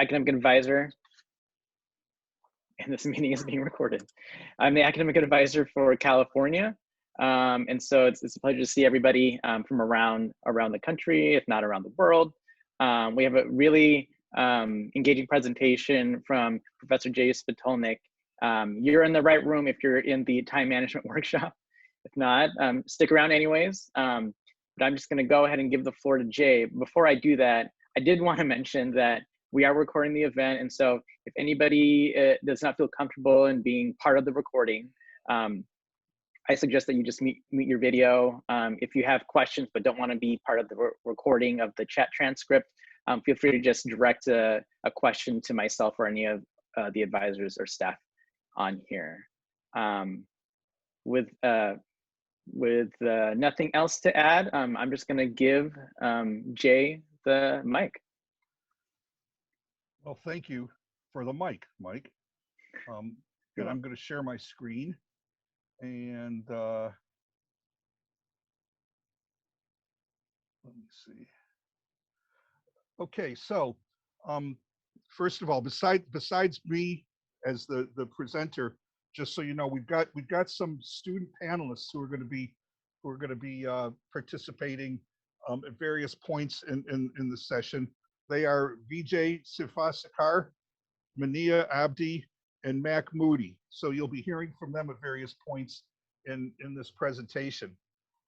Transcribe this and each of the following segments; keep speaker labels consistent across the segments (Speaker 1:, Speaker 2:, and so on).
Speaker 1: academic advisor, and this meeting is being recorded. I'm the academic advisor for California. And so it's a pleasure to see everybody from around the country, if not around the world. We have a really engaging presentation from Professor Jay Spitulnik. You're in the right room if you're in the time management workshop. If not, stick around anyways. But I'm just gonna go ahead and give the floor to Jay. Before I do that, I did wanna mention that we are recording the event. And so if anybody does not feel comfortable in being part of the recording, I suggest that you just mute your video. If you have questions but don't want to be part of the recording of the chat transcript, feel free to just direct a question to myself or any of the advisors or staff on here. With nothing else to add, I'm just going to give Jay the mic.
Speaker 2: Well, thank you for the mic, Mike. And I'm going to share my screen. And let me see. Okay, so first of all, besides me as the presenter, just so you know, we've got some student panelists who are going to be participating at various points in the session. They are Vijay Sifasakar, Mania Abdi, and Mac Moody. So you'll be hearing from them at various points in this presentation.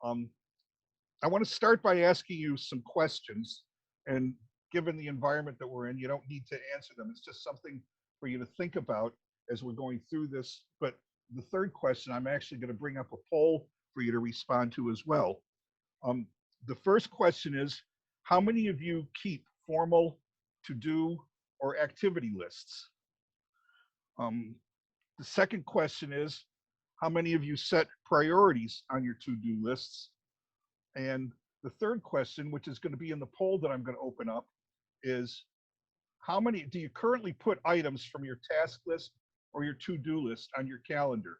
Speaker 2: I want to start by asking you some questions, and given the environment that we're in, you don't need to answer them. It's just something for you to think about as we're going through this. But the third question, I'm actually going to bring up a poll for you to respond to as well. The first question is, how many of you keep formal to-do or activity lists? The second question is, how many of you set priorities on your to-do lists? And the third question, which is going to be in the poll that I'm going to open up, is how many do you currently put items from your task list or your to-do list on your calendar?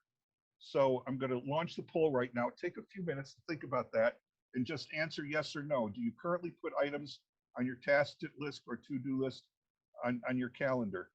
Speaker 2: So I'm going to launch the poll right now. Take a few minutes to think about that and just answer yes or no. Do you currently put items on your task list or to-do list on your calendar?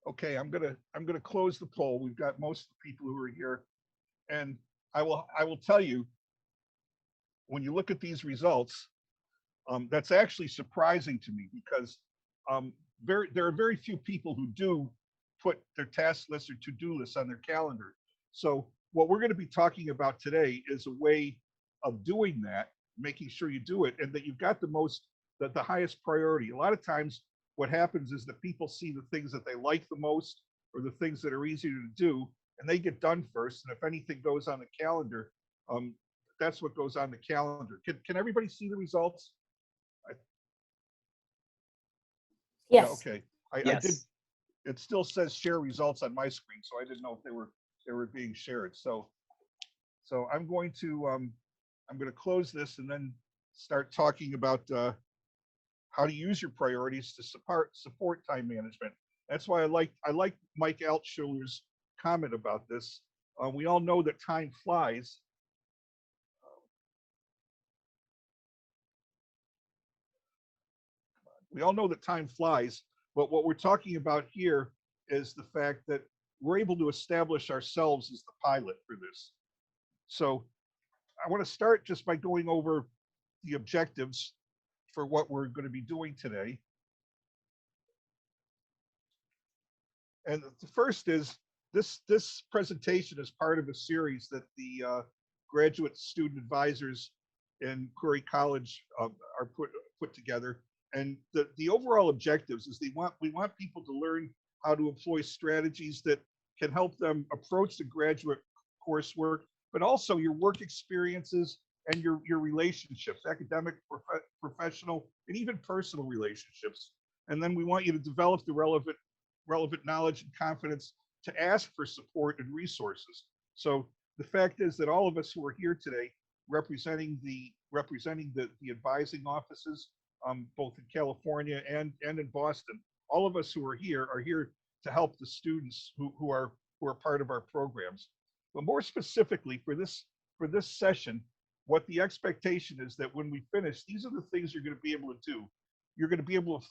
Speaker 2: Okay, I'm gonna close the poll. We've got most of the people who are here, and I will tell you, when you look at these results, that's actually surprising to me because there are very few people who do put their task list or to-do lists on their calendar. So what we're going to be talking about today is a way of doing that, making sure you do it, and that you've got the highest priority. A lot of times what happens is that people see the things that they like the most or the things that are easier to do, and they get done first. And if anything goes on the calendar, that's what goes on the calendar. Can everybody see the results?
Speaker 3: Yes.
Speaker 2: Yeah, okay.
Speaker 1: Yes.
Speaker 2: I did. It still says share results on my screen, so I didn't know if they were being shared. So I'm going to close this and then start talking about how to use your priorities to support time management. That's why I like Mike Altschuler's comment about this. We all know that time flies. We all know that time flies, but what we're talking about here is the fact that we're able to establish ourselves as the pilot for this. So I want to start just by going over the objectives for what we're going to be doing today. And the first is this presentation is part of a series that the graduate student advisors in Curry College are put together. And the overall objectives is we want people to learn how to employ strategies that can help them approach the graduate coursework, but also your work experiences and your relationships, academic, professional, and even personal relationships. And then we want you to develop the relevant knowledge and confidence to ask for support and resources. So the fact is that all of us who are here today representing the advising offices, both in California and in Boston, all of us who are here to help the students who are part of our programs. But more specifically for this session, what the expectation is that when we finish, these are the things you're going to be able to do. You're going to be able to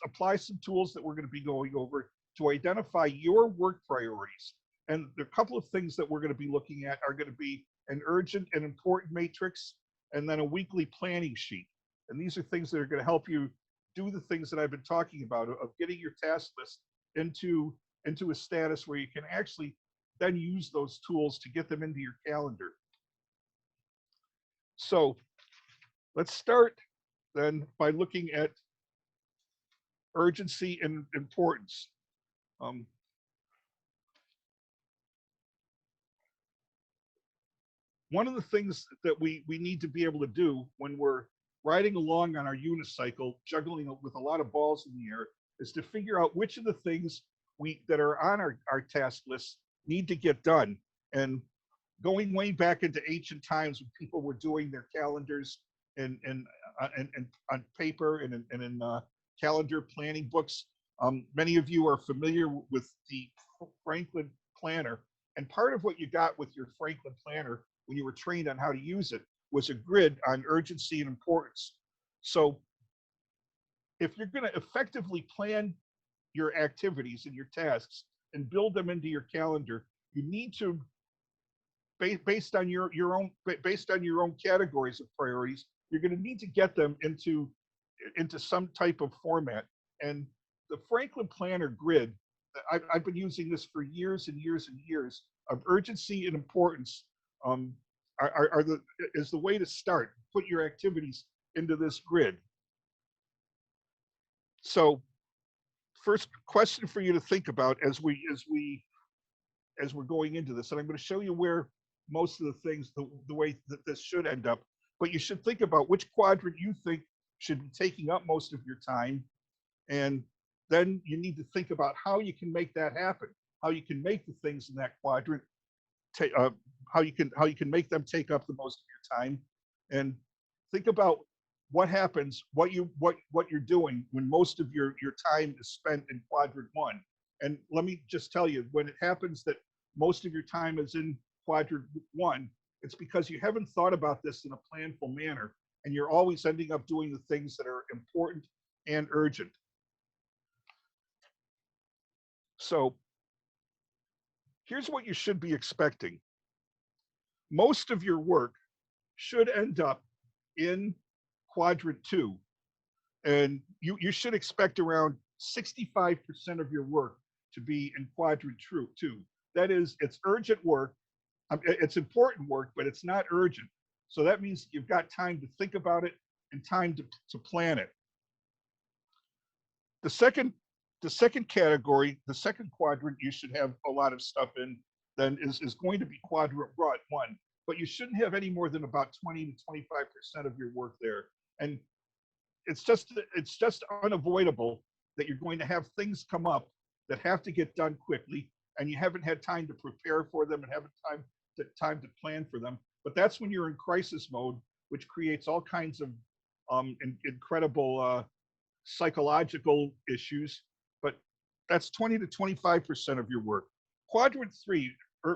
Speaker 2: apply some tools that we're going to be going over to identify your work priorities. And the couple of things that we're going to be looking at are going to be an urgent and important matrix, and then a weekly planning sheet. And these are things that are going to help you do the things that I've been talking about of getting your task list into a status where you can actually then use those tools to get them into your calendar. So let's start then by looking at urgency and importance. One of the things that we need to be able to do when we're riding along on our unicycle, juggling with a lot of balls in the air, is to figure out which of the things that are on our task list need to get done. And going way back into ancient times when people were doing their calendars and on paper and in calendar planning books, many of you are familiar with the Franklin Planner. And part of what you got with your Franklin Planner when you were trained on how to use it was a grid on urgency and importance. So if you're going to effectively plan your activities and your tasks and build them into your calendar, you need to, based on your own categories of priorities, you're going to need to get them into some type of format. And the Franklin Planner grid, I've been using this for years and years and years, of urgency and importance is the way to start. Put your activities into this grid. So first question for you to think about as we're going into this, and I'm going to show you where most of the things, the way that this should end up, but you should think about which quadrant you think should be taking up most of your time, and then you need to think about how you can make that happen, how you can make the things in that quadrant, how you can make them take up the most of your time, and think about what happens, what you're doing when most of your time is spent in quadrant one. And let me just tell you, when it happens that most of your time is in quadrant one, it's because you haven't thought about this in a planful manner, and you're always ending up doing the things that are important and urgent. So here's what you should be expecting. Most of your work should end up in quadrant two, and you should expect around 65% of your work to be in quadrant two. That is, it's urgent work, it's important work, but it's not urgent. So that means you've got time to think about it and time to plan it. The second category, the second quadrant you should have a lot of stuff in then is going to be quadrant one, but you shouldn't have any more than about 20 to 25% of your work there. And it's just unavoidable that you're going to have things come up that have to get done quickly, and you haven't had time to prepare for them and haven't time to plan for them. But that's when you're in crisis mode, which creates all kinds of incredible psychological issues. But that's 20 to 25% of your work. Quadrant three,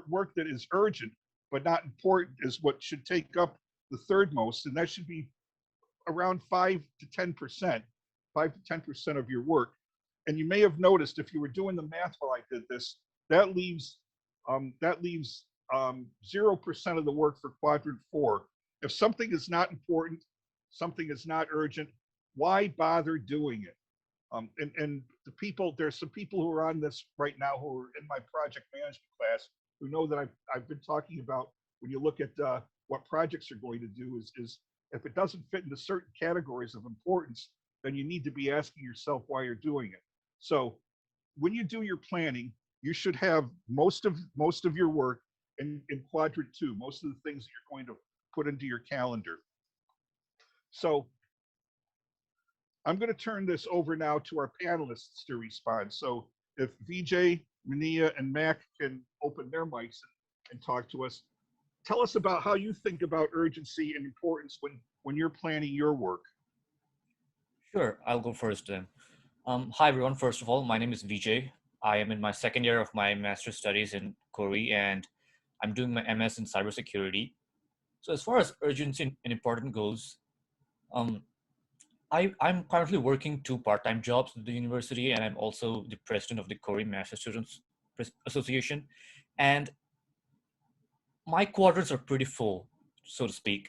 Speaker 2: work that is urgent but not important, is what should take up the third most, and that should be around 5 to 10% of your work. And you may have noticed, if you were doing the math while I did this, that leaves 0% of the work for quadrant four. If something is not important, something is not urgent, why bother doing it? And there's some people who are on this right now who are in my project management class who know that I've been talking about, when you look at what projects you're going to do, is if it doesn't fit into certain categories of importance, then you need to be asking yourself why you're doing it. So when you do your planning, you should have most of your work in quadrant two, most of the things that you're going to put into your calendar. So I'm going to turn this over now to our panelists to respond. So if VJ, Mania, and Mac can open their mics and talk to us. tell us about how you think about urgency and importance when you're planning your work.
Speaker 4: Sure, I'll go first then. Hi everyone. First of all, my name is Vijay. I am in my second year of my master's studies in Korea, and I'm doing my MS in cybersecurity. So as far as urgency and important goes, um, I'm currently working two part-time jobs at the university, and I'm also the president of the Korean Master Students Association. And my quadrants are pretty full, so to speak.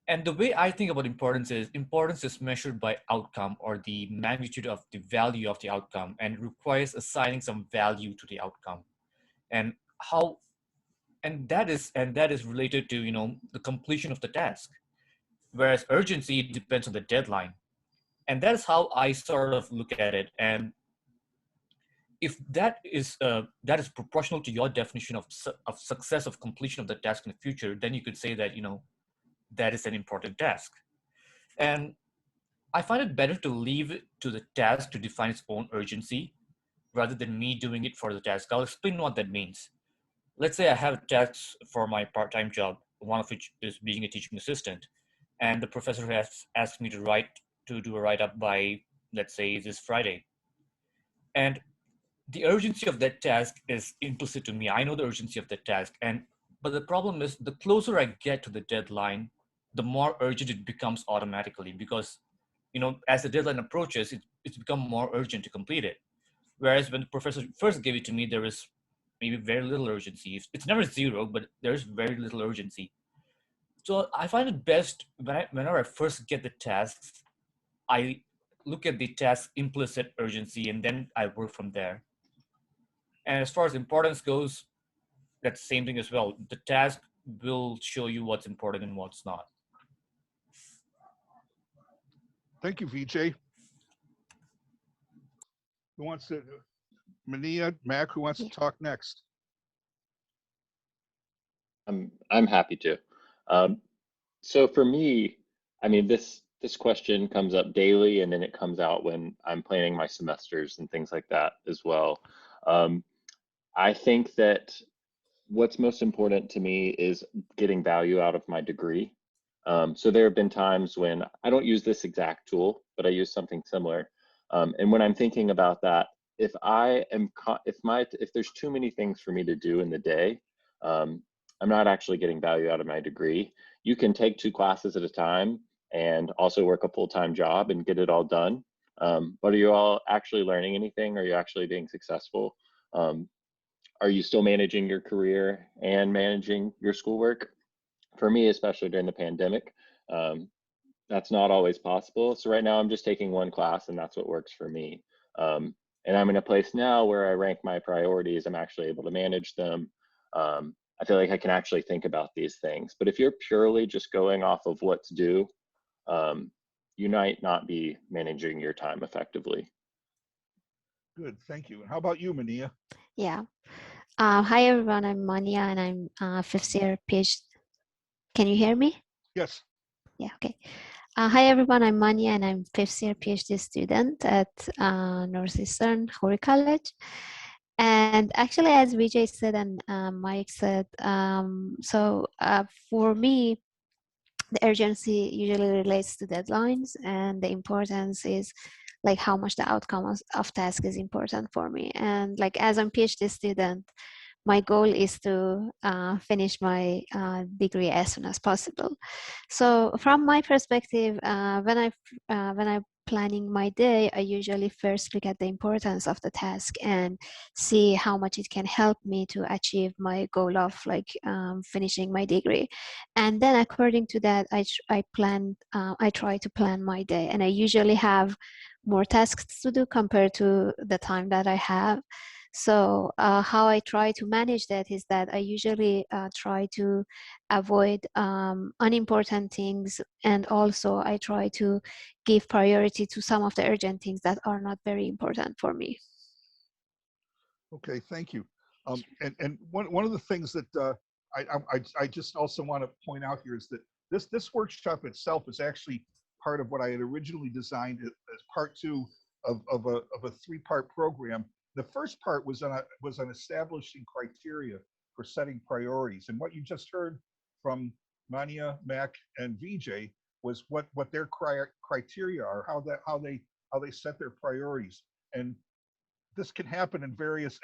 Speaker 4: And the way I think about importance is measured by outcome or the magnitude of the value of the outcome, and it requires assigning some value to the outcome. And how and that is related to the completion of the task. Whereas urgency depends on the deadline. And that is how I sort of look at it. And if that is proportional to your definition of success of completion of the task in the future, then you could say that that is an important task. And I find it better to leave it to the task to define its own urgency rather than me doing it for the task. I'll explain what that means. Let's say I have a task for my part-time job, one of which is being a teaching assistant, and the professor has asked me to do a write-up by, let's say, this Friday. And the urgency of that task is implicit to me. I know the urgency of that task, but the problem is the closer I get to the deadline, the more urgent it becomes automatically, because as the deadline approaches, it's become more urgent to complete it. Whereas when the professor first gave it to me, there was maybe very little urgency. It's never zero, but there's very little urgency. So I find it best whenever I first get the tasks, I look at the task implicit urgency, and then I work from there. And as far as importance goes, that's the same thing as well. The task will show you what's important and what's not.
Speaker 2: Thank you, Vijay. Who wants to? Mania, Mac, who wants to talk next?
Speaker 5: I'm happy to. So for me, I mean, this question comes up daily, and then it comes out when I'm planning my semesters and things like that as well. I think that what's most important to me is getting value out of my degree. So there have been times when I don't use this exact tool, but I use something similar. And when I'm thinking about that, if there's too many things for me to do in the day, I'm not actually getting value out of my degree. You can take 2 classes at a time and also work a full-time job and get it all done. But are you all actually learning anything? Are you actually being successful? Are you still managing your career and managing your schoolwork? For me, especially during the pandemic, that's not always possible. So right now I'm just taking 1 class, and that's what works for me. And I'm in a place now where I rank my priorities. I'm actually able to manage them. I feel like I can actually think about these things. But if you're purely just going off of what's due, you might not be managing your time effectively.
Speaker 2: Good, thank you. And how about you, Mania?
Speaker 3: Yeah. Hi, everyone. I'm Mania, and I'm fifth year PhD. Can you hear me?
Speaker 2: Yes.
Speaker 3: Yeah, okay. Hi, everyone. I'm Mania, and I'm fifth year PhD student at Northeastern Hori College. And actually, as Vijay said and Mike said, for me, the urgency usually relates to deadlines, and the importance is like how much the outcome of task is important for me. And like as I'm PhD student, my goal is to finish my degree as soon as possible. So from my perspective, when I'm planning my day, I usually first look at the importance of the task and see how much it can help me to achieve my goal of like finishing my degree. And then according to that, I try to plan my day, and I usually have more tasks to do compared to the time that I have. So how I try to manage that is that I usually try to avoid unimportant things, and also I try to give priority to some of the urgent things that are not very important for me.
Speaker 2: Okay, thank you. And one of the things that I just also want to point out here is that this workshop itself is actually part of what I had originally designed as part 2 of a 3-part program. The first part was on establishing criteria for setting priorities. And what you just heard from Mania, Mac, and VJ was what their criteria are, how they set their priorities. And this can happen in various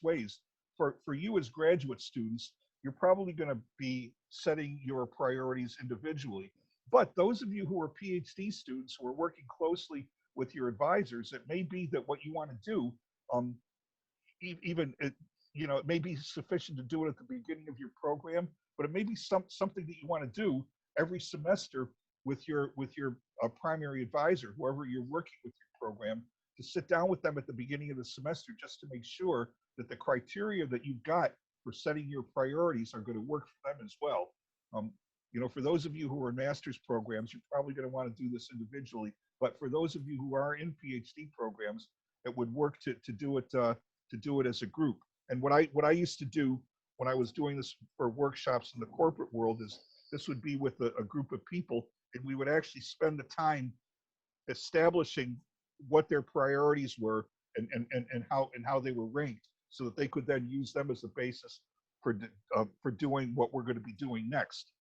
Speaker 2: ways. For you as graduate students, you're probably going to be setting your priorities individually. But those of you who are PhD students who are working closely with your advisors, it may be that what you want to do, even it may be sufficient to do it at the beginning of your program, but it may be something that you want to do every semester with your primary advisor, whoever you're working with your program, to sit down with them at the beginning of the semester just to make sure that the criteria that you've got for setting your priorities are going to work for them as well. For those of you who are in master's programs, you're probably going to want to do this individually. But for those of you who are in PhD programs, it would work to do it as a group. And what I used to do when I was doing this for workshops in the corporate world is this would be with a group of people, and we would actually spend the time establishing what their priorities were and how they were ranked, so that they could then use them as a basis for doing what we're going to be doing next.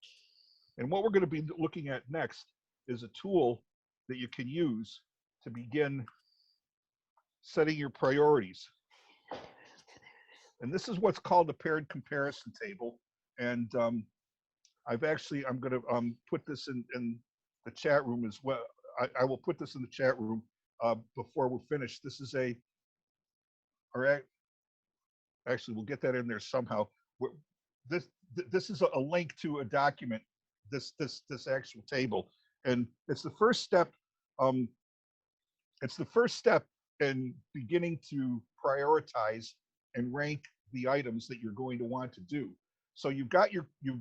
Speaker 2: And what we're going to be looking at next is a tool that you can use to begin setting your priorities. And this is what's called the paired comparison table. And I'm going to put this in the chat room as well. I will put this in the chat room before we're finished. This is actually, we'll get that in there somehow. This is a link to a document, this actual table, and it's the first step. It's the first step in beginning to prioritize and rank the items that you're going to want to do. So you've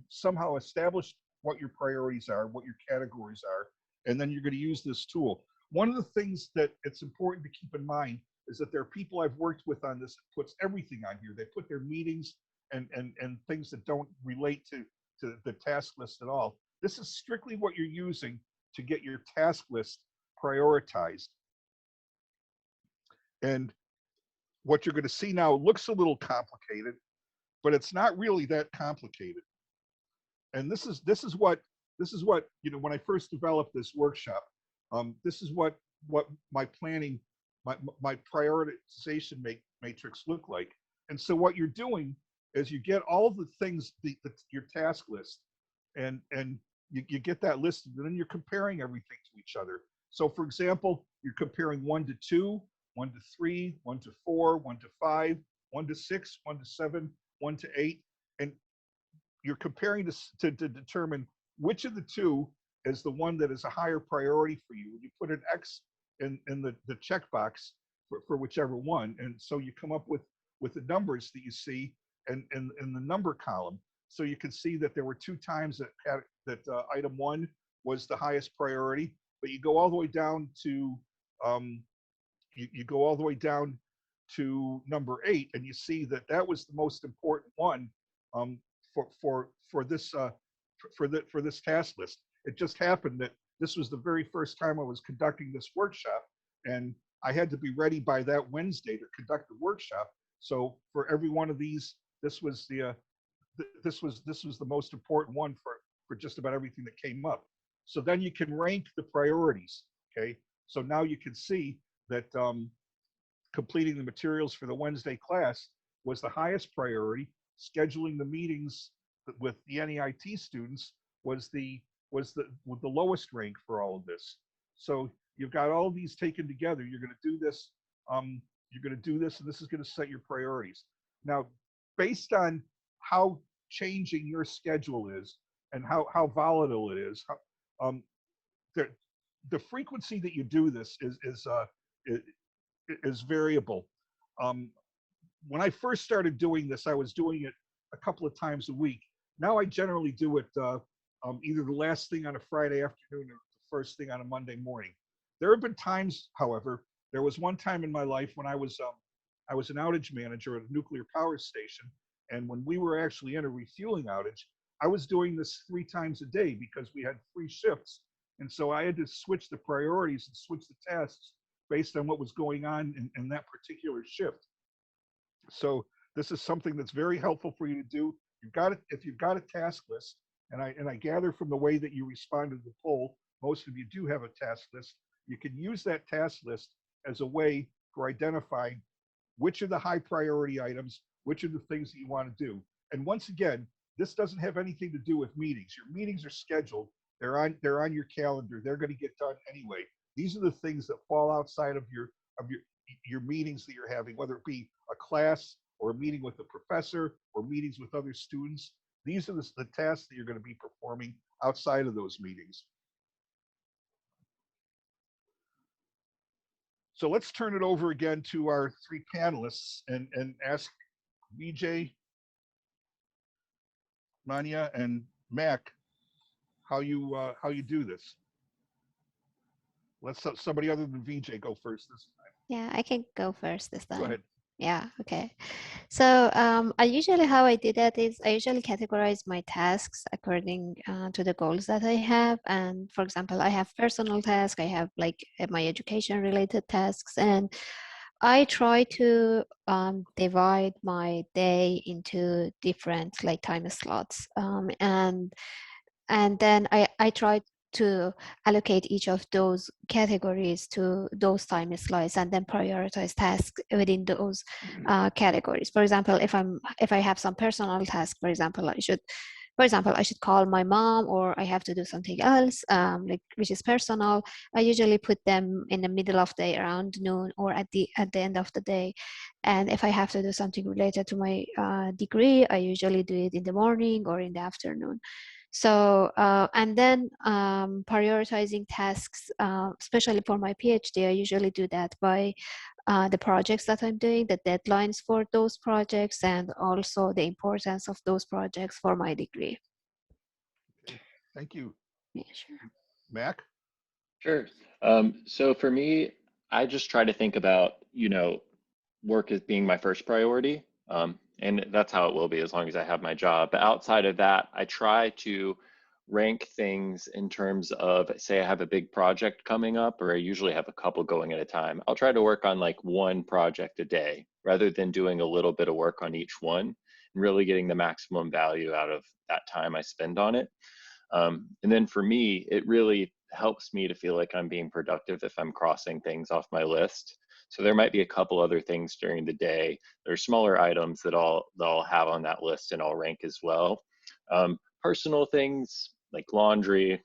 Speaker 2: somehow established what your priorities are, what your categories are, and then you're going to use this tool. One of the things that it's important to keep in mind is that there are people I've worked with on this that puts everything on here. They put their meetings and things that don't relate to the task list at all. This is strictly what you're using to get your task list prioritized. And what you're going to see now looks a little complicated, but it's not really that complicated. And this is what when I first developed this workshop, this is what my planning, my prioritization matrix looked like. And so what you're doing is you get all the things, your task list, and you get that listed, and then you're comparing everything to each other. So for example, you're comparing 1 to 2, 1 to 3, 1 to 4, 1 to 5, 1 to 6, 1 to 7, 1 to 8, and you're comparing this to determine which of the two is the one that is a higher priority for you. You put an X in the checkbox for whichever one, and so you come up with the numbers that you see in the number column. So you can see that there were 2 times that item 1 was the highest priority, but you go all the way down to you go all the way down to number 8, and you see that was the most important one for this task list. It just happened that this was the very first time I was conducting this workshop, and I had to be ready by that Wednesday to conduct the workshop. So for every one of these, this was the most important one for just about everything that came up. So then you can rank the priorities. Okay, so now you can see that completing the materials for the Wednesday class was the highest priority. Scheduling the meetings with the NEIT students was the lowest rank for all of this. So you've got all these taken together. You're going to do this. You're going to do this, and this is going to set your priorities. Now, based on how changing your schedule is and how volatile it is, the frequency that you do this is variable. When I first started doing this, I was doing it a couple of times a week. Now I generally do it either the last thing on a Friday afternoon or the first thing on a Monday morning. There have been times, however, there was one time in my life when I was an outage manager at a nuclear power station, and when we were actually in a refueling outage, I was doing this 3 times a day because we had 3 shifts, and so I had to switch the priorities and switch the tasks based on what was going on in that particular shift. So This is something that's very helpful for you to do. If you've got a task list, and I gather from the way that you responded to the poll, most of you do have a task list. You can use that task list as a way for identifying which are the high priority items, which are the things that you want to do. And once again, this doesn't have anything to do with meetings. Your meetings are scheduled. They're on your calendar. They're going to get done anyway. These are the things that fall outside of your meetings that you're having, whether it be a class or a meeting with a professor or meetings with other students. These are the tasks that you're going to be performing outside of those meetings. So let's turn it over again to our three panelists and ask Vijay, Manya, and Mac how you do this. Let's somebody other than Vijay go first this time.
Speaker 3: Yeah, I can go first this time.
Speaker 2: Go ahead.
Speaker 3: Yeah, okay. So I usually, how I do that is I usually categorize my tasks according to the goals that I have. And for example, I have personal tasks, I have like my education related tasks, and I try to divide my day into different like time slots. And then I try to allocate each of those categories to those time slots and then prioritize tasks within those categories. For example, if I have some personal task, for example, I should call my mom, or I have to do something else, like which is personal. I usually put them in the middle of the day around noon or at the end of the day. And if I have to do something related to my degree, I usually do it in the morning or in the afternoon. So, and then prioritizing tasks, especially for my PhD, I usually do that by the projects that I'm doing, the deadlines for those projects, and also the importance of those projects for my degree.
Speaker 2: Okay, thank you.
Speaker 3: Yeah, sure.
Speaker 2: Mac?
Speaker 5: Sure. So for me, I just try to think about, work as being my first priority. And that's how it will be as long as I have my job. But outside of that, I try to rank things in terms of, say I have a big project coming up, or I usually have a couple going at a time. I'll try to work on like one project a day rather than doing a little bit of work on each one, and really getting the maximum value out of that time I spend on it. And then for me, it really helps me to feel like I'm being productive if I'm crossing things off my list. So there might be a couple other things during the day. There's smaller items that I'll have on that list and I'll rank as well. Personal things like laundry,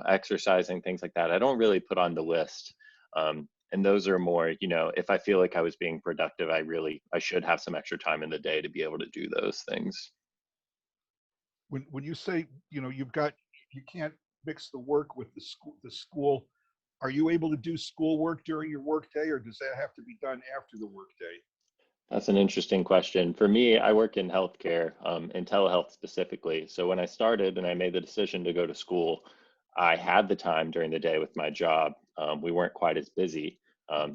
Speaker 5: exercising, things like that, I don't really put on the list. And those are more, if I feel like I was being productive, I should have some extra time in the day to be able to do those things.
Speaker 2: When you say, you can't mix the work with the school, are you able to do schoolwork during your workday, or does that have to be done after the workday?
Speaker 5: That's an interesting question. For me, I work in healthcare, in telehealth specifically. So when I started and I made the decision to go to school, I had the time during the day with my job. We weren't quite as busy.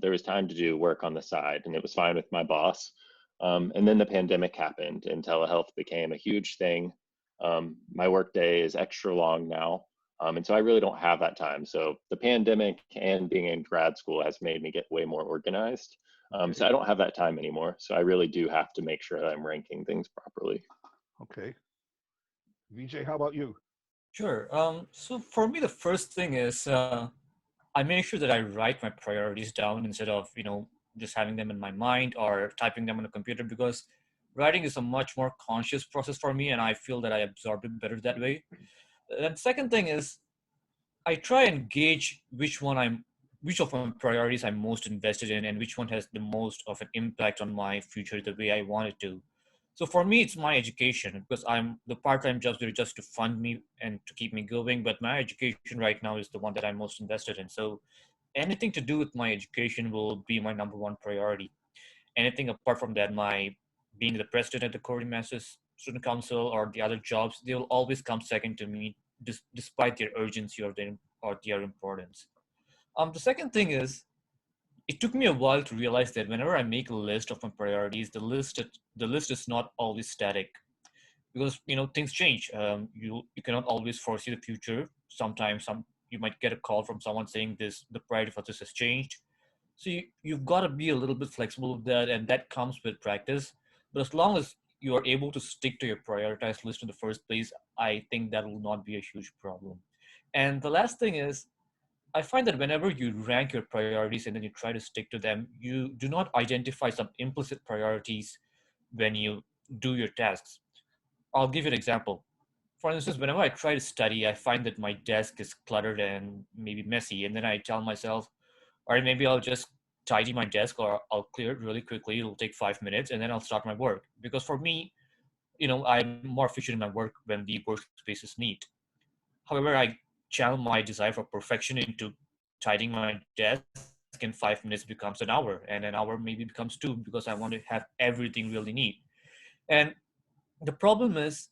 Speaker 5: There was time to do work on the side, and it was fine with my boss. And then the pandemic happened and telehealth became a huge thing. My workday is extra long now. And so I really don't have that time. So the pandemic and being in grad school has made me get way more organized. So I don't have that time anymore. So I really do have to make sure that I'm ranking things properly.
Speaker 2: Okay. Vijay, how about you?
Speaker 4: Sure. So for me, the first thing is I make sure that I write my priorities down instead of, just having them in my mind or typing them on a computer, because writing is a much more conscious process for me, and I feel that I absorb it better that way. And second thing is I try and gauge which of my priorities I'm most invested in and which one has the most of an impact on my future the way I want it to. So for me, it's my education, because I'm the part-time jobs are just to fund me and to keep me going. But my education right now is the one that I'm most invested in. So anything to do with my education will be my number one priority. Anything apart from that, my being the president of the Korean Masters Student Council or the other jobs, they will always come second to me, despite their urgency or their importance. The second thing is, it took me a while to realize that whenever I make a list of my priorities, the list is not always static, because things change. You cannot always foresee the future. Sometimes you might get a call from someone saying the priority for this has changed. So you've got to be a little bit flexible with that, and that comes with practice. But as long as you are able to stick to your prioritized list in the first place, I think that will not be a huge problem. And the last thing is, I find that whenever you rank your priorities and then you try to stick to them, you do not identify some implicit priorities when you do your tasks. I'll give you an example. For instance, whenever I try to study, I find that my desk is cluttered and maybe messy. And then I tell myself, all right, maybe I'll just tidy my desk or I'll clear it really quickly. It'll take 5 minutes and then I'll start my work. Because for me, I'm more efficient in my work when the workspace is neat. However, I channel my desire for perfection into tidying my desk, and 5 minutes becomes an hour, and an hour maybe becomes two because I want to have everything really neat. And the problem is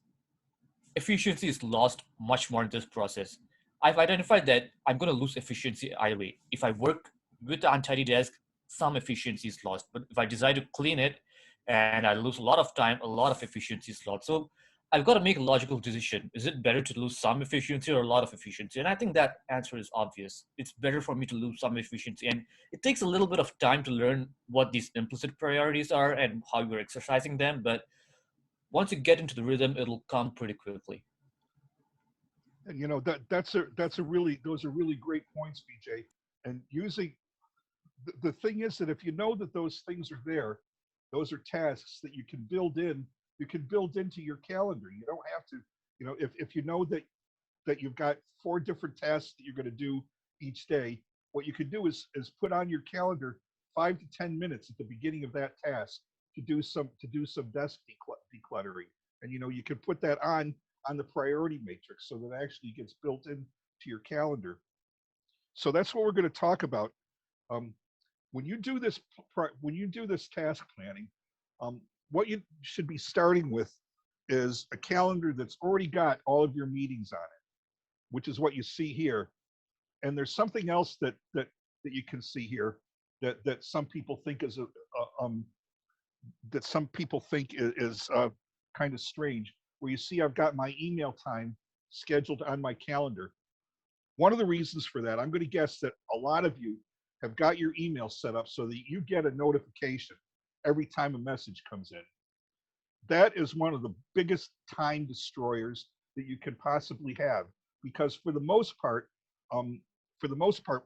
Speaker 4: efficiency is lost much more in this process. I've identified that I'm going to lose efficiency either way. If I work with the untidy desk, some efficiency is lost. But if I decide to clean it and I lose a lot of time, a lot of efficiency is lost. So I've got to make a logical decision. Is it better to lose some efficiency or a lot of efficiency? And I think that answer is obvious. It's better for me to lose some efficiency. And it takes a little bit of time to learn what these implicit priorities are and how you're exercising them. But once you get into the rhythm, it'll come pretty quickly.
Speaker 2: And that's a really those are really great points, BJ. And using the thing is that if you know that those things are there, those are tasks that you can build in. You can build into your calendar. You don't have to, if you know that you've got 4 different tasks that you're going to do each day, what you could do is put on your calendar 5 to 10 minutes at the beginning of that task to do some desk decluttering. And you can put that on the priority matrix so that it actually gets built into your calendar. So that's what we're going to talk about. Um, when you do this task planning, what you should be starting with is a calendar that's already got all of your meetings on it, which is what you see here. And there's something else that you can see here that some people think is that some people think is kind of strange. Where you see I've got my email time scheduled on my calendar. One of the reasons for that, I'm going to guess that a lot of you have got your email set up so that you get a notification every time a message comes in. That is one of the biggest time destroyers that you can possibly have, because for the most part,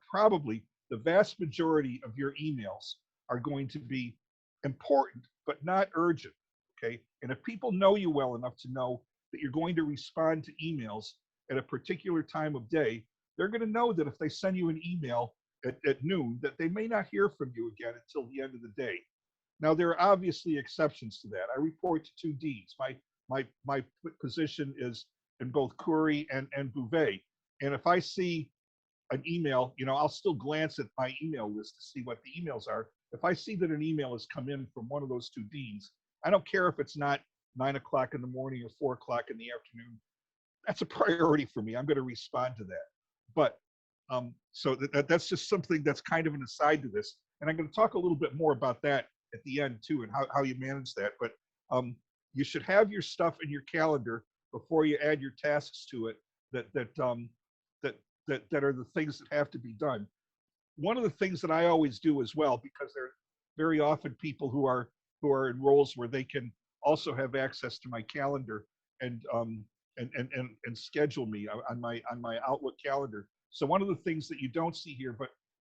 Speaker 2: probably the vast majority of your emails are going to be important but not urgent. Okay, and if people know you well enough to know that you're going to respond to emails at a particular time of day, they're going to know that if they send you an email at noon, that they may not hear from you again until the end of the day. Now, there are obviously exceptions to that. I report to 2Ds. My position is in both Curie and Bouvet. And if I see an email, I'll still glance at my email list to see what the emails are. If I see that an email has come in from one of those 2Ds, I don't care if it's not 9 o'clock in the morning or 4 o'clock in the afternoon. That's a priority for me. I'm going to respond to that. But so that's just something that's kind of an aside to this. And I'm going to talk a little bit more about that at the end too, and how you manage that. But you should have your stuff in your calendar before you add your tasks to it that are the things that have to be done. One of the things that I always do as well, because there are very often people who are in roles where they can also have access to my calendar and schedule me on my Outlook calendar. So one of the things that you don't see here,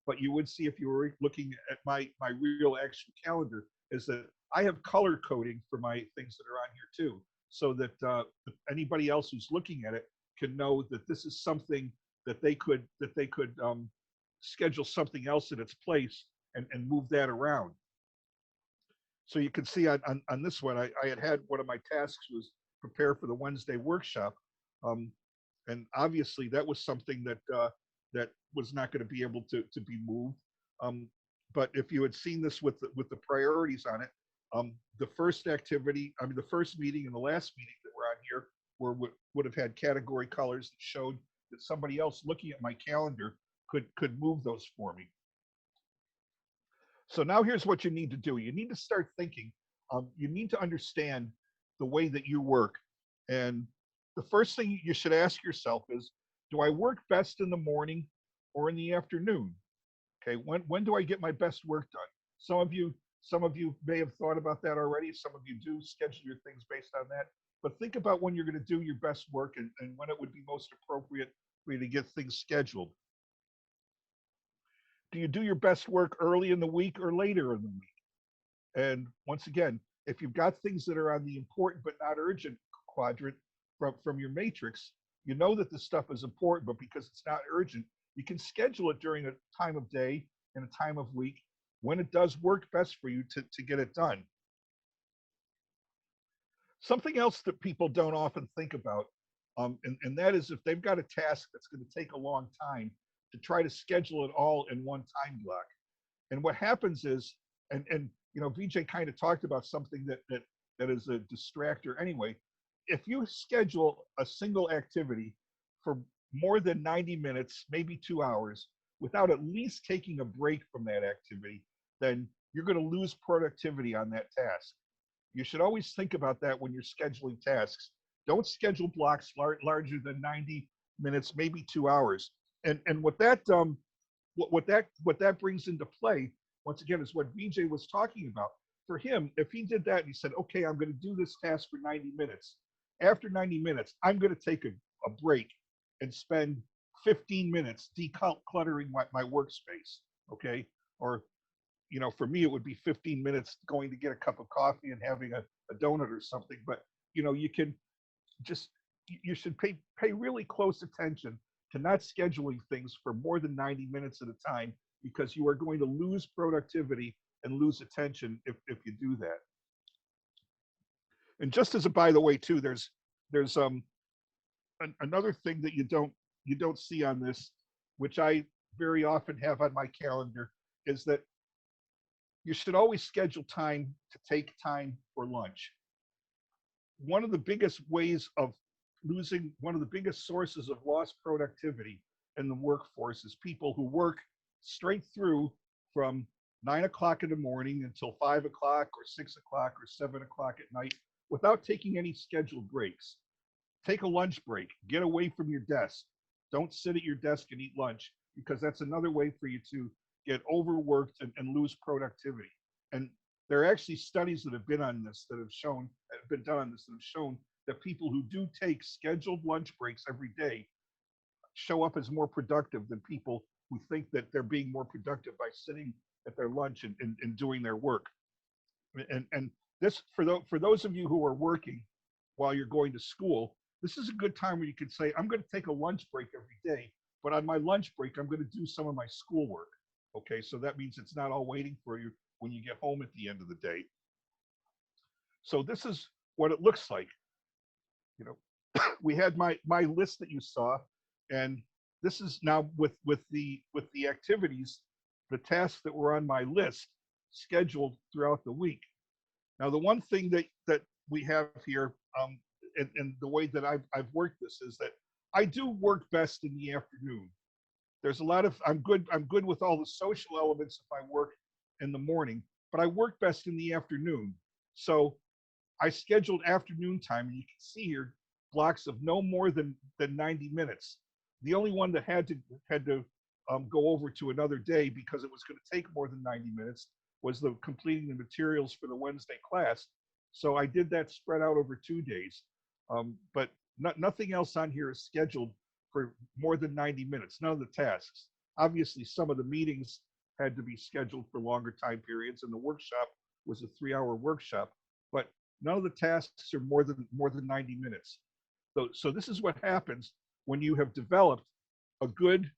Speaker 2: but you would see if you were looking at my real actual calendar, is that I have color coding for my things that are on here too, so that anybody else who's looking at it can know that this is something that they could schedule something else in its place and move that around. So you can see on this one, I had one of my tasks was prepare for the Wednesday workshop, and obviously that was something that was not going to be able to be moved. But if you had seen this with the priorities on it, the first meeting and the last meeting that were on here would have had category colors that showed that somebody else looking at my calendar could move those for me. So now here's what you need to do. You need to start thinking. You need to understand the way that you work. And the first thing you should ask yourself is, do I work best in the morning or in the afternoon? Okay, when do I get my best work done? Some of you Some of you may have thought about that already. Some of you do schedule your things based on that. But think about when you're going to do your best work and when it would be most appropriate for you to get things scheduled. Do you do your best work early in the week or later in the week? And once again, if you've got things that are on the important but not urgent quadrant from your matrix, you know that this stuff is important, but because it's not urgent, you can schedule it during a time of day and a time of week when it does work best for you to get it done. Something else that people don't often think about, and that is if they've got a task that's going to take a long time, to try to schedule it all in one time block. And what happens is, and you know, VJ kind of talked about something that is a distractor anyway. If you schedule a single activity for more than 90 minutes, maybe 2 hours, without at least taking a break from that activity, then you're going to lose productivity on that task. You should always think about that when you're scheduling tasks. Don't schedule blocks larger than 90 minutes, maybe 2 hours. And what that brings into play, once again, is what VJ was talking about. For him, if he did that and he said, okay, I'm going to do this task for 90 minutes. After 90 minutes, I'm going to take a break and spend 15 minutes decluttering my workspace, okay? Or, you know, for me, it would be 15 minutes going to get a cup of coffee and having a donut or something. But, you know, you should pay really close attention to not scheduling things for more than 90 minutes at a time, because you are going to lose productivity and lose attention if you do that. And just as a by the way too, there's another thing that you don't see on this, which I very often have on my calendar, is that you should always schedule time to take time for lunch. One of the biggest sources of lost productivity in the workforce is people who work straight through from 9 o'clock in the morning until 5 o'clock or 6 o'clock or 7 o'clock at night without taking any scheduled breaks. Take a lunch break, get away from your desk. Don't sit at your desk and eat lunch, because that's another way for you to get overworked and lose productivity. And there are actually studies that have been done on this that have shown that people who do take scheduled lunch breaks every day show up as more productive than people who think that they're being more productive by sitting at their lunch and doing their work. And this, for those of you who are working while you're going to school, this is a good time where you could say, I'm going to take a lunch break every day, but on my lunch break, I'm going to do some of my schoolwork. Okay, so that means it's not all waiting for you when you get home at the end of the day. So this is what it looks like. You know, we had my list that you saw, and this is now with the activities, the tasks that were on my list scheduled throughout the week. Now, the one thing that we have here, and the way that I've worked this, is that I do work best in the afternoon. There's a lot of, I'm good with all the social elements if I work in the morning, but I work best in the afternoon. So I scheduled afternoon time, and you can see here blocks of no more than 90 minutes. The only one that had to go over to another day because it was going to take more than 90 minutes was the completing the materials for the Wednesday class. So I did that spread out over 2 days. But nothing else on here is scheduled for more than 90 minutes, none of the tasks. Obviously, some of the meetings had to be scheduled for longer time periods, and the workshop was a 3-hour workshop, but none of the tasks are more than 90 minutes. So this is what happens when you have developed a good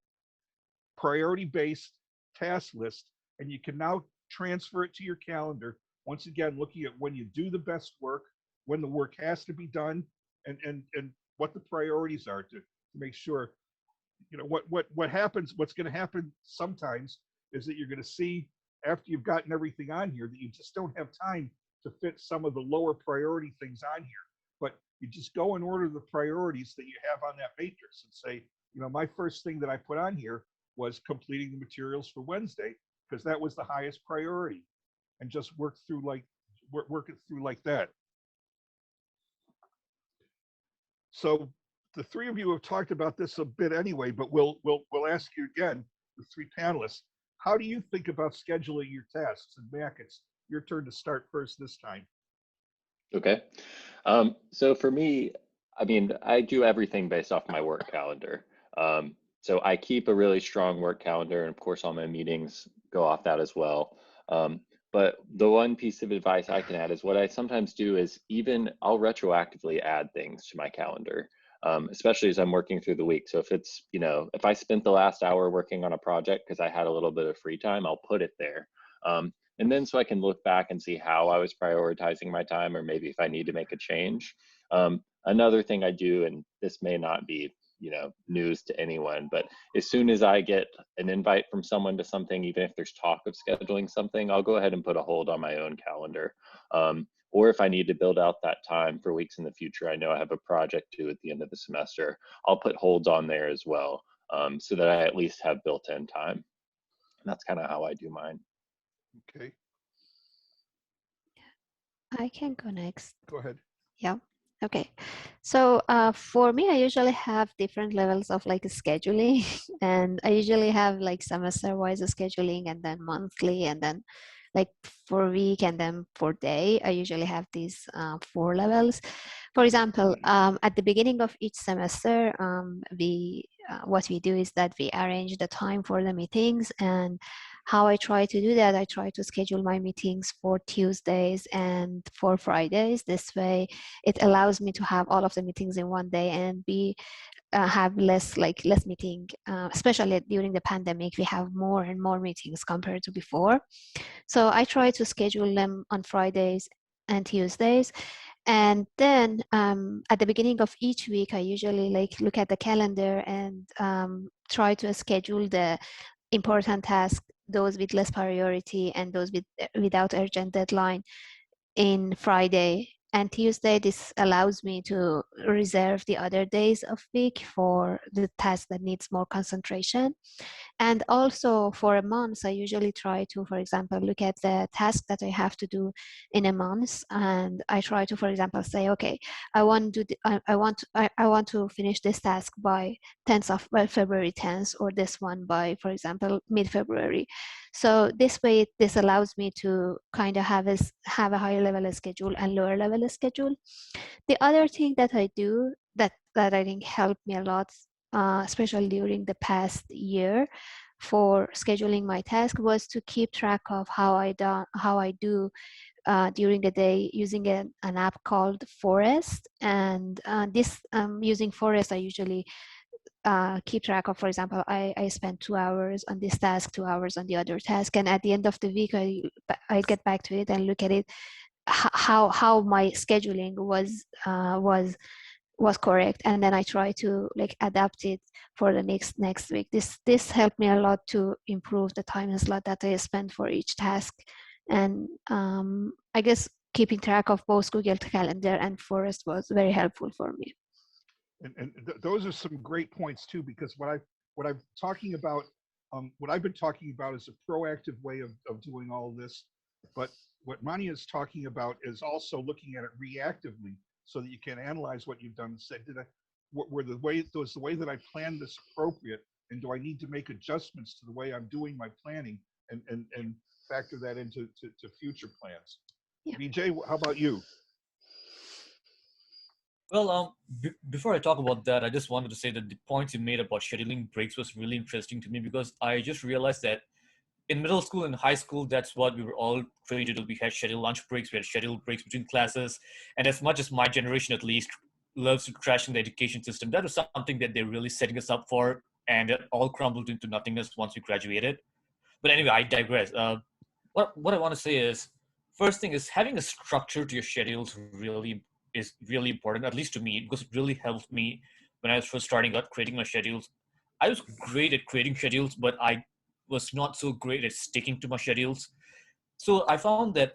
Speaker 2: priority-based task list, and you can now transfer it to your calendar. Once again, looking at when you do the best work, when the work has to be done, and what the priorities are to make sure, you know, what happens. What's going to happen sometimes is that you're going to see, after you've gotten everything on here, that you just don't have time to fit some of the lower priority things on here. But you just go and order the priorities that you have on that matrix and say, you know, my first thing that I put on here was completing the materials for Wednesday, because that was the highest priority, and just work it through like that. So the three of you have talked about this a bit anyway, but we'll ask you again, the three panelists, how do you think about scheduling your tasks? And Mac, it's your turn to start first this time.
Speaker 5: Okay. So for me, I mean, I do everything based off my work calendar. So I keep a really strong work calendar, and of course, all my meetings go off that as well. Um, but the one piece of advice I can add is what I sometimes do is even I'll retroactively add things to my calendar, especially as I'm working through the week. So if it's, you know, if I spent the last hour working on a project because I had a little bit of free time, I'll put it there. And then so I can look back and see how I was prioritizing my time, or maybe if I need to make a change. Another thing I do, and this may not be, you know, news to anyone, but as soon as I get an invite from someone to something, even if there's talk of scheduling something, I'll go ahead and put a hold on my own calendar. Or if I need to build out that time for weeks in the future, I know I have a project due at the end of the semester, I'll put holds on there as well, so that I at least have built-in time. And that's kind of how I do mine.
Speaker 2: Okay,
Speaker 3: I can go next.
Speaker 2: go ahead.
Speaker 3: Yeah. Okay. So for me, I usually have different levels of like scheduling, and I usually have like semester-wise scheduling, and then monthly, and then like for week, and then for day. I usually have these 4 levels. For example, at the beginning of each semester, what we do is that we arrange the time for the meetings. And how I try to do that, I try to schedule my meetings for Tuesdays and for Fridays. This way, it allows me to have all of the meetings in one day and have less meeting, especially during the pandemic. We have more and more meetings compared to before. So I try to schedule them on Fridays and Tuesdays. And then at the beginning of each week, I usually like look at the calendar and try to schedule the important tasks, those with less priority and those without urgent deadline, in Friday and Tuesday. This allows me to reserve the other days of week for the task that needs more concentration. And also for a month, I usually try to, for example, look at the task that I have to do in a month, and I try to, for example, say, okay, I want to finish this task by 10th of February 10th, or this one by, for example, mid-February. So this way, this allows me to kind of have a higher level schedule and lower level schedule. The other thing that I do that I think helped me a lot, especially during the past year, for scheduling my task, was to keep track of how I do during the day using an app called Forest. And using Forest, I usually keep track of, for example, I spend 2 hours on this task, 2 hours on the other task, and at the end of the week, I get back to it and look at it, how my scheduling was correct, and then I try to like adapt it for the next week. This helped me a lot to improve the time slot that I spend for each task. And I guess keeping track of both Google Calendar and Forest was very helpful for me.
Speaker 2: And those are some great points too, because what I'm talking about, what I've been talking about is a proactive way of doing all this. But what Mania is talking about is also looking at it reactively, so that you can analyze what you've done and say, was the way that I planned this appropriate, and do I need to make adjustments to the way I'm doing my planning, and factor that into future plans.
Speaker 3: Yeah.
Speaker 2: BJ, how about you?
Speaker 4: Well, before I talk about that, I just wanted to say that the points you made about scheduling breaks was really interesting to me, because I just realized that in middle school and high school, that's what we were all trained to do. We had scheduled lunch breaks, we had scheduled breaks between classes. And as much as my generation, at least, loves to trash in the education system, that was something that they're really setting us up for, and it all crumbled into nothingness once we graduated. But anyway, I digress. What I want to say is, first thing is, having a structure to your schedules is really important, at least to me, because it really helped me when I was first starting out creating my schedules. I was great at creating schedules, but I was not so great at sticking to my schedules. So I found that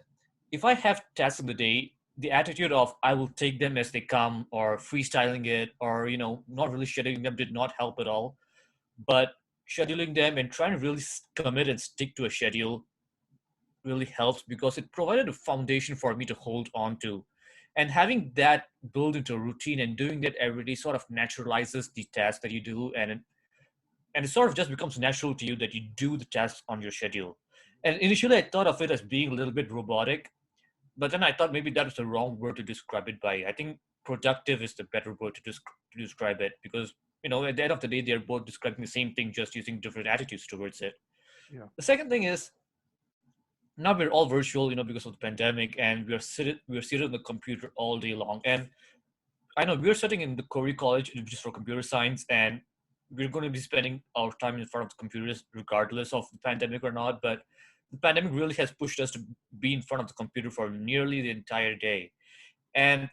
Speaker 4: if I have tasks in the day, the attitude of I will take them as they come, or freestyling it, or not really scheduling them, did not help at all. But scheduling them and trying to really commit and stick to a schedule really helps, because it provided a foundation for me to hold on to. And having that built into a routine and doing that every day sort of naturalizes the task that you do, and it sort of just becomes natural to you that you do the tasks on your schedule. And initially, I thought of it as being a little bit robotic, but then I thought maybe that was the wrong word to describe it by. I think productive is the better word to describe it, because at the end of the day, they're both describing the same thing, just using different attitudes towards it.
Speaker 2: Yeah.
Speaker 4: The second thing is, now we're all virtual, because of the pandemic, and we're seated on the computer all day long. And I know we're studying in the Corey College, which is for computer science, and we're going to be spending our time in front of the computers regardless of the pandemic or not. But the pandemic really has pushed us to be in front of the computer for nearly the entire day. And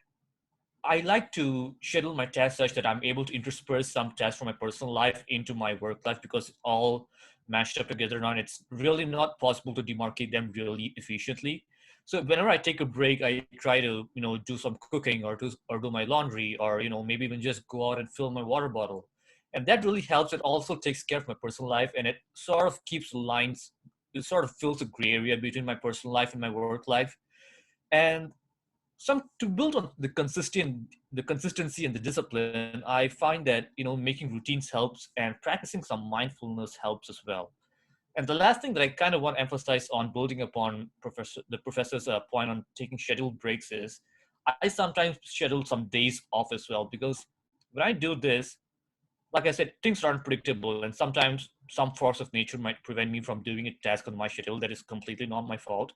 Speaker 4: I like to schedule my tasks such that I'm able to intersperse some tasks from my personal life into my work life, because it's all mashed up together now. And it's really not possible to demarcate them really efficiently. So whenever I take a break, I try to, do some cooking or do my laundry, or, maybe even just go out and fill my water bottle. And that really helps. It also takes care of my personal life, and it sort of keeps lines, it sort of fills a gray area between my personal life and my work life. And some to build on the consistency and the discipline, I find that making routines helps, and practicing some mindfulness helps as well. And the last thing that I kind of want to emphasize on, building upon the professor's point on taking scheduled breaks, is I sometimes schedule some days off as well, because when I do this, like I said, things are unpredictable, and sometimes some force of nature might prevent me from doing a task on my schedule that is completely not my fault.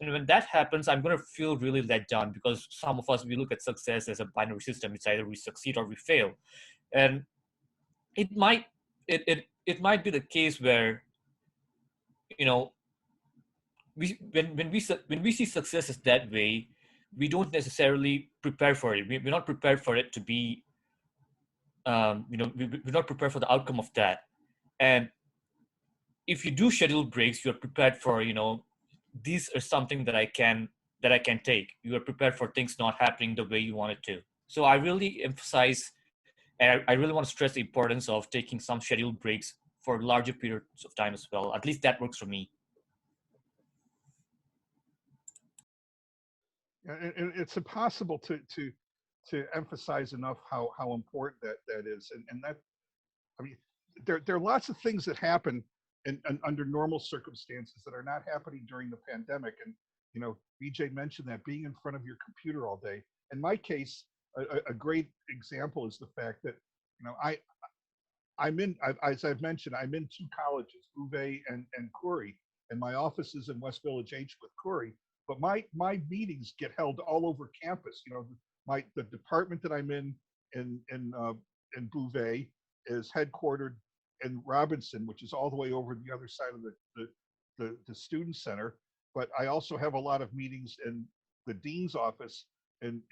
Speaker 4: And when that happens, I'm going to feel really let down, because some of us, we look at success as a binary system. It's either we succeed or we fail. And it might it might be the case where, you know when we see success as that way, we don't necessarily prepare for it. We're not prepared for it to be, we're not prepared for the outcome of that. And if you do schedule breaks, you're prepared for, these are something that I can take. You are prepared for things not happening the way you want it to. So I really emphasize, and I really want to stress the importance of taking some scheduled breaks for larger periods of time as well. At least that works for me.
Speaker 2: And it's impossible to emphasize enough how important that is. And that, I mean, there are lots of things that happen under normal circumstances that are not happening during the pandemic. And BJ mentioned that, being in front of your computer all day. In my case, a great example is the fact that as I've mentioned, I'm in two colleges, Bouvet and Corey, and my office is in West Village H with Corey. But my meetings get held all over campus. The department that I'm in Bouvet is headquartered in Robinson, which is all the way over the other side of the student center. But I also have a lot of meetings in the dean's office in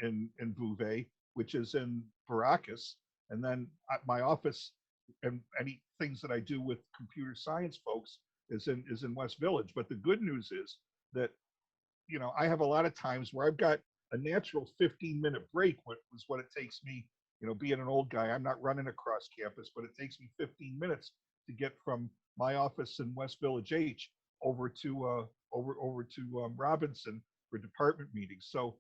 Speaker 2: Bouvet, which is in Baracus, and then my office and any things that I do with computer science folks is in West Village. But the good news is that I have a lot of times where I've got a natural 15-minute break, which is what it takes me. Being an old guy, I'm not running across campus, but it takes me 15 minutes to get from my office in West Village H over to Robinson for department meetings. So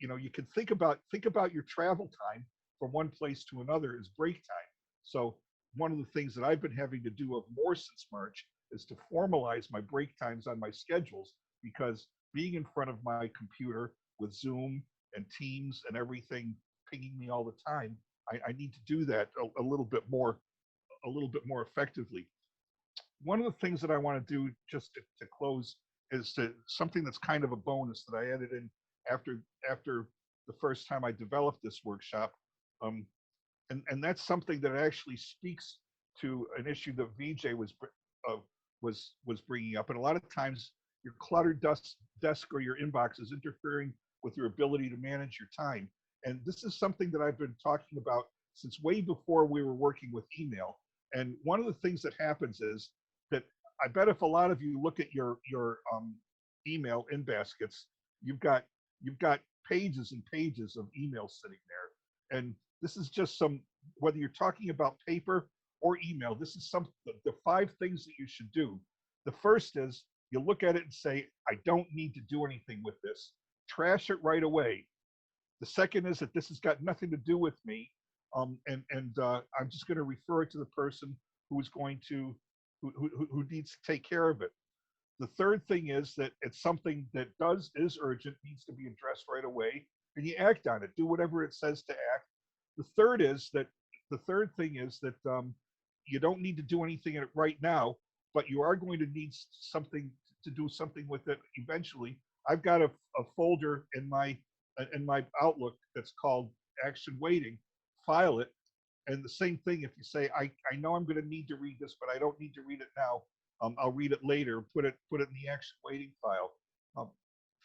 Speaker 2: you can think about your travel time from one place to another as break time. So one of the things that I've been having to do more since March is to formalize my break times on my schedules, because being in front of my computer with Zoom and Teams and everything pinging me all the time, I need to do that a little bit more effectively. One of the things that I want to do, just to close, is something that's kind of a bonus that I added in after the first time I developed this workshop, and that's something that actually speaks to an issue that VJ was bringing up. And a lot of times, your cluttered desk or your inbox is interfering with your ability to manage your time. And this is something that I've been talking about since way before we were working with email. And one of the things that happens is that, I bet if a lot of you look at your email in baskets, you've got pages and pages of emails sitting there. And this is just whether you're talking about paper or email, this is the 5 things that you should do. The first is, you look at it and say, I don't need to do anything with this. Trash it right away. The second is that this has got nothing to do with me, and I'm just going to refer it to the person who needs to take care of it. The third thing is that it's something that is urgent, needs to be addressed right away, and you act on it. Do whatever it says to act. The third thing is that you don't need to do anything in it right now, but you are going to need something to do something with it eventually. I've got a folder in my Outlook that's called Action Waiting. File it, and the same thing. If you say, I know I'm going to need to read this, but I don't need to read it now. I'll read it later. Put it in the Action Waiting file.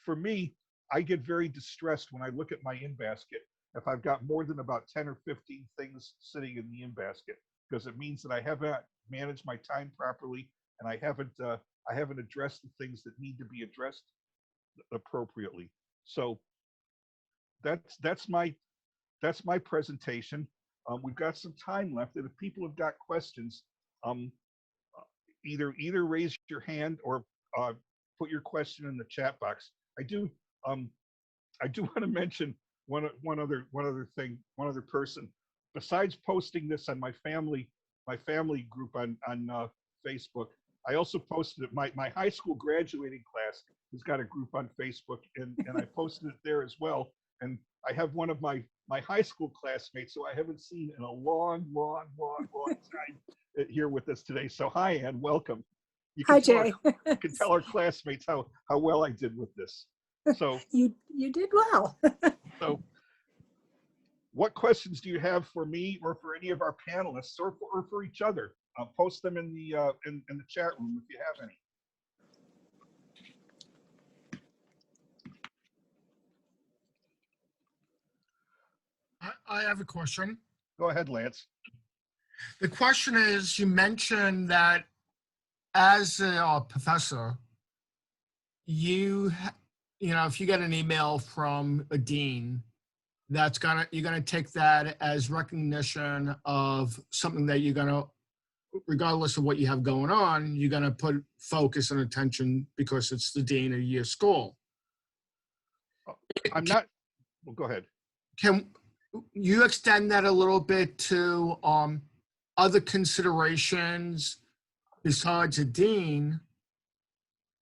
Speaker 2: For me, I get very distressed when I look at my in basket if I've got more than about 10 or 15 things sitting in the in basket, because it means that I haven't managed my time properly, and I haven't addressed the things that need to be addressed appropriately. So that's my presentation. We've got some time left, and if people have got questions, either raise your hand or put your question in the chat box. I do want to mention one other person. Besides posting this on my family group on Facebook, I also posted it. My high school graduating class has got a group on Facebook, and I posted it there as well. And I have one of my high school classmates who I haven't seen in a long time here with us today. So hi, Ann, welcome.
Speaker 6: Hi, Jay.
Speaker 2: You can tell our classmates how well I did with this. So
Speaker 6: you did well.
Speaker 2: So what questions do you have for me or for any of our panelists or for each other? Post them in the chat room if you have any.
Speaker 7: I have a question.
Speaker 2: Go ahead, Lance.
Speaker 7: The question is, you mentioned that as a professor, you know, if you get an email from a dean, you're gonna take that as recognition of something that you're gonna, regardless of what you have going on, you're gonna put focus and attention because it's the dean of your school.
Speaker 2: I'm not. Well, go ahead.
Speaker 7: Can you extend that a little bit to other considerations besides a dean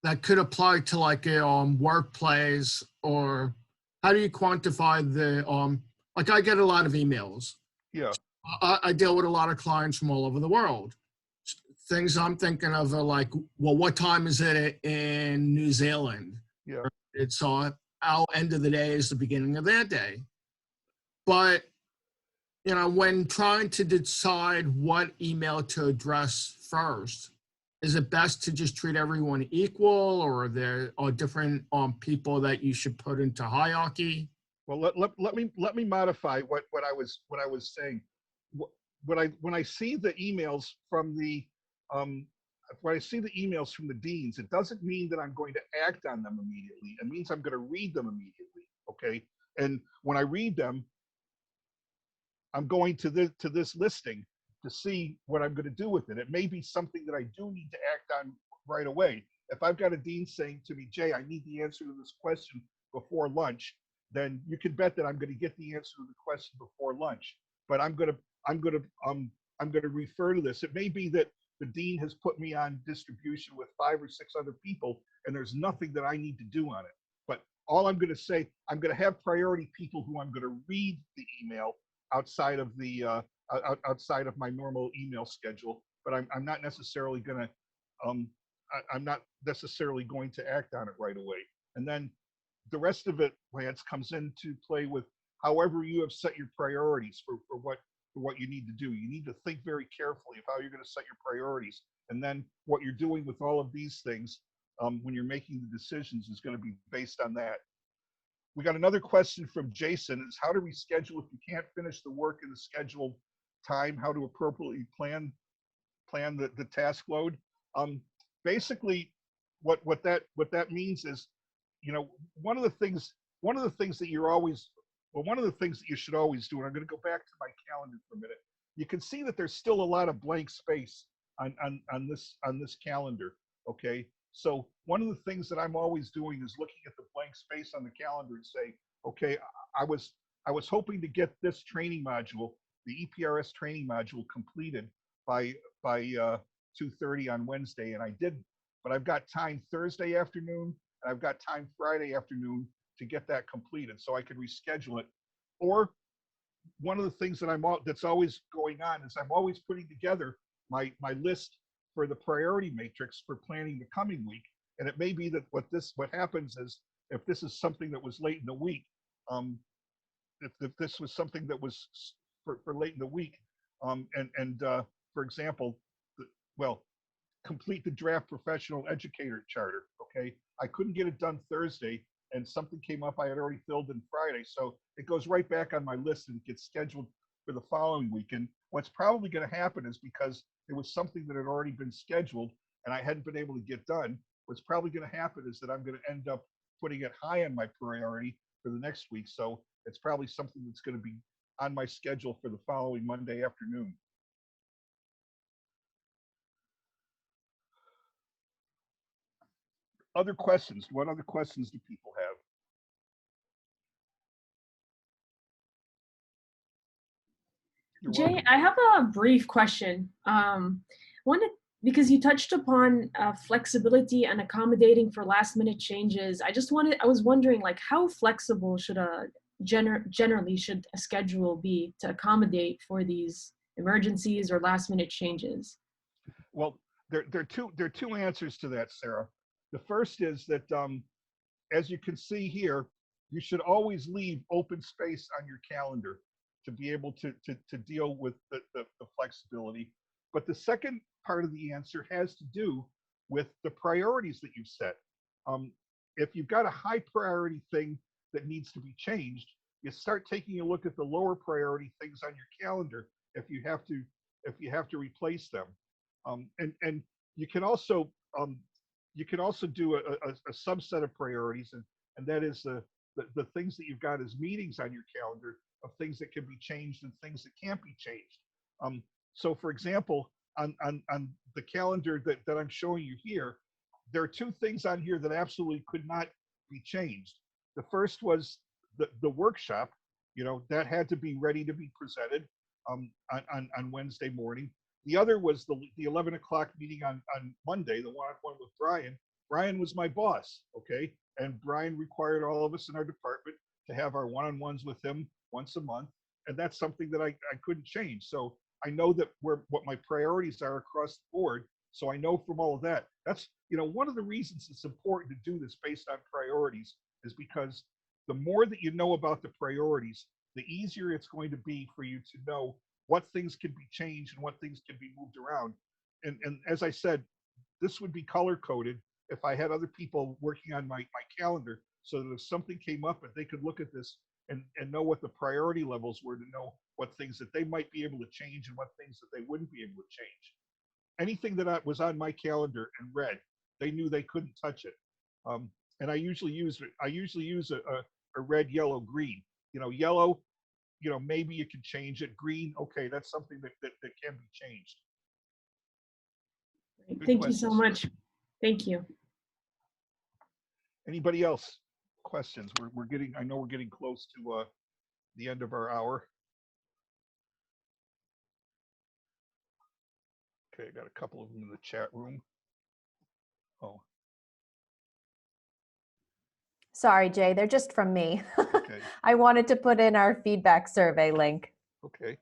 Speaker 7: that could apply to like a workplace, or how do you quantify the like I get a lot of emails.
Speaker 2: Yeah.
Speaker 7: I deal with a lot of clients from all over the world. Things I'm thinking of are like, well, what time is it in New Zealand?
Speaker 2: Yeah.
Speaker 7: It's our end of the day is the beginning of their day. But, you know, when trying to decide what email to address first, is it best to just treat everyone equal, or are there different people that you should put into hierarchy?
Speaker 2: Well, let me modify what I was saying. When I see the emails from the deans, it doesn't mean that I'm going to act on them immediately. It means I'm going to read them immediately. Okay, and when I read them, I'm going to this listing to see what I'm going to do with it. It may be something that I do need to act on right away. If I've got a dean saying to me, Jay, I need the answer to this question before lunch, then you can bet that I'm going to get the answer to the question before lunch. But I'm going to refer to this. It may be that the dean has put me on distribution with 5 or 6 other people, and there's nothing that I need to do on it. But all I'm going to say, I'm going to have priority people who I'm going to read the email outside of the outside of my normal email schedule. But I'm not necessarily going to I'm not necessarily going to act on it right away. And then the rest of it, Lance, comes into play with however you have set your priorities for what you need to do. You need to think very carefully of how you're going to set your priorities. And then what you're doing with all of these things when you're making the decisions is going to be based on that. We got another question from Jason. Is how to reschedule if you can't finish the work in the scheduled time, how to appropriately plan the task load. Basically, what that means is, you know, one of the things that you should always do, and I'm going to go back to my calendar for a minute. You can see that there's still a lot of blank space on this calendar. Okay, so one of the things that I'm always doing is looking at the blank space on the calendar and say, okay, I was hoping to get this training module, the EPRS training module, completed by 2:30 on Wednesday, and I did but I've got time Thursday afternoon and I've got time Friday afternoon to get that completed so I can reschedule it. Or one of the things that that's always going on is I'm always putting together my list for the priority matrix for planning the coming week. And it may be that what happens is, if this is something that was late in the week, if this was something that was for late in the week, for example, well, complete the draft professional educator charter. Okay, I couldn't get it done Thursday, and something came up I had already filled in Friday, so it goes right back on my list and gets scheduled for the following week. And what's probably going to happen is, because it was something that had already been scheduled and I hadn't been able to get done, what's probably going to happen is that I'm going to end up putting it high on my priority for the next week. So it's probably something that's going to be on my schedule for the following Monday afternoon. Other questions? What other questions do people have? You're
Speaker 8: Jay,
Speaker 2: welcome.
Speaker 8: I have a brief question. Because you touched upon flexibility and accommodating for last minute changes. I was wondering, like, how flexible should generally should a schedule be to accommodate for these emergencies or last minute changes?
Speaker 2: Well, there are two answers to that, Sarah. The first is that, as you can see here, you should always leave open space on your calendar to be able to deal with the flexibility. But the second part of the answer has to do with the priorities that you've set. If you've got a high priority thing that needs to be changed, you start taking a look at the lower priority things on your calendar if you have to replace them. And you can also do a subset of priorities, and that is the things that you've got as meetings on your calendar of things that can be changed and things that can't be changed. So for example, on the calendar that I'm showing you here, there are two things on here that absolutely could not be changed. The first was the workshop, that had to be ready to be presented on Wednesday morning. The other was the 11 o'clock meeting on Monday, the one-on-one with Brian. Brian was my boss, okay? And Brian required all of us in our department to have our one-on-ones with him once a month. And that's something that I couldn't change. So I know that what my priorities are across the board. So I know from all of that. That's, one of the reasons it's important to do this based on priorities is because the more that you know about the priorities, the easier it's going to be for you to know what things can be changed and what things can be moved around. And as I said, this would be color coded if I had other people working on my calendar, so that if something came up, that they could look at this and know what the priority levels were, to know what things that they might be able to change and what things that they wouldn't be able to change. Anything that was on my calendar and red, they knew they couldn't touch it. And I usually use a red, yellow, green. Yellow, maybe you can change it. Green, okay, that's something that can be changed.
Speaker 8: Thank you so much. Thank you.
Speaker 2: Anybody else? Questions? I know we're getting close to the end of our hour. Okay, I got a couple of them in the chat room. Oh.
Speaker 9: Sorry, Jay, they're just from me.
Speaker 2: Okay.
Speaker 9: I wanted to put in our feedback survey link.
Speaker 2: Okay.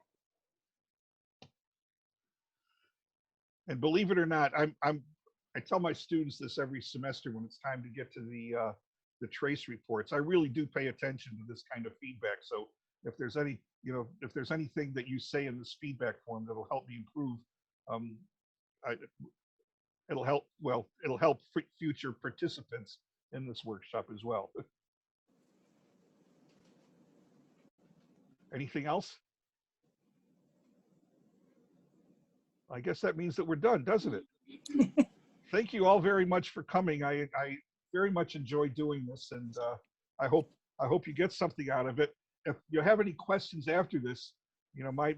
Speaker 2: And believe it or not, I tell my students this every semester when it's time to get to the trace reports. I really do pay attention to this kind of feedback. So if there's anything that you say in this feedback form that'll help me improve, it'll help future participants in this workshop as well. Anything else? I guess that means that we're done, doesn't it? Thank you all very much for coming. I very much enjoy doing this, and I hope you get something out of it. If you have any questions after this, my